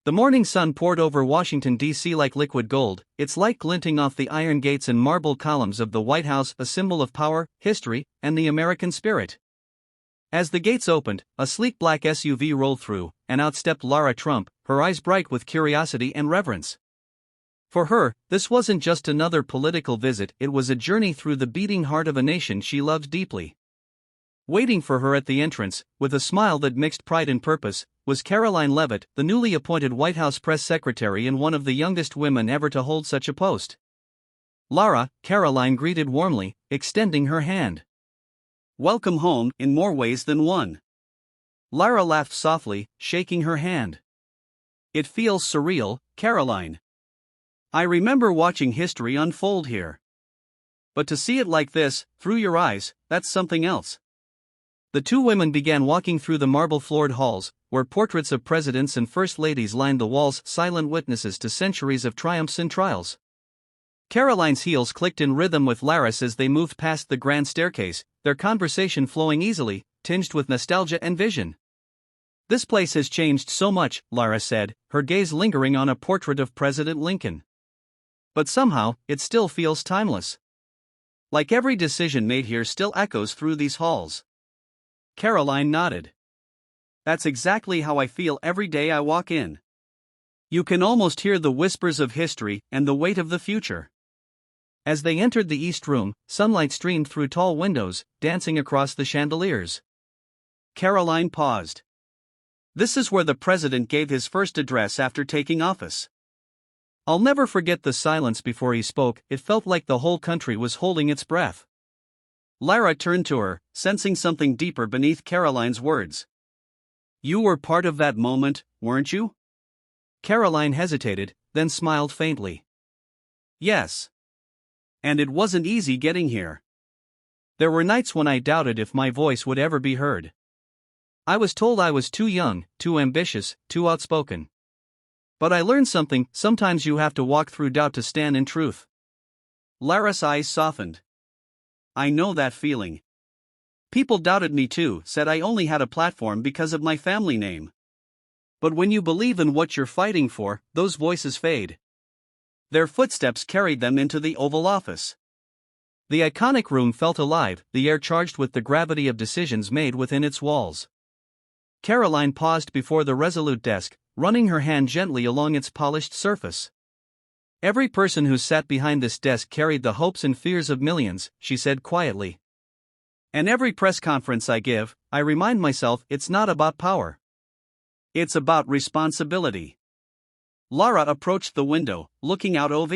The morning sun poured over Washington, D.C. like liquid gold, its light glinting off the iron gates and marble columns of the White House, a symbol of power, history, and the American spirit. As the gates opened, a sleek black SUV rolled through, and out stepped Lara Trump, her eyes bright with curiosity and reverence. For her, this wasn't just another political visit, it was a journey through the beating heart of a nation she loved deeply. Waiting for her at the entrance, with a smile that mixed pride and purpose, was Karoline Leavitt, the newly appointed White House press secretary and one of the youngest women ever to hold such a post. Lara, Karoline greeted warmly, extending her hand. "Welcome home, in more ways than one." Lara laughed softly, shaking her hand. "It feels surreal, Karoline. I remember watching history unfold here. But to see it like this, through your eyes, that's something else." The two women began walking through the marble-floored halls, where portraits of presidents and first ladies lined the walls, silent witnesses to centuries of triumphs and trials. Karoline's heels clicked in rhythm with Lara's as they moved past the grand staircase, their conversation flowing easily, tinged with nostalgia and vision. "This place has changed so much," Lara said, her gaze lingering on a portrait of President Lincoln. "But somehow, it still feels timeless. Like every decision made here still echoes through these halls." Karoline nodded. "That's exactly how I feel every day I walk in. You can almost hear the whispers of history and the weight of the future." As they entered the East Room, sunlight streamed through tall windows, dancing across the chandeliers. Karoline paused. "This is where the president gave his first address after taking office. I'll never forget the silence before he spoke, it felt like the whole country was holding its breath." Lara turned to her, sensing something deeper beneath Karoline's words. "You were part of that moment, weren't you?" Karoline hesitated, then smiled faintly. "Yes. And it wasn't easy getting here. There were nights when I doubted if my voice would ever be heard. I was told I was too young, too ambitious, too outspoken. But I learned something, sometimes you have to walk through doubt to stand in truth." Lara's eyes softened. "I know that feeling. People doubted me too, said I only had a platform because of my family name. But when you believe in what you're fighting for, those voices fade." Their footsteps carried them into the Oval Office. The iconic room felt alive, the air charged with the gravity of decisions made within its walls. Karoline paused before the resolute desk, running her hand gently along its polished surface. "Every person who sat behind this desk carried the hopes and fears of millions," she said quietly. "And every press conference I give, I remind myself it's not about power. It's about responsibility." Lara approached the window, looking out over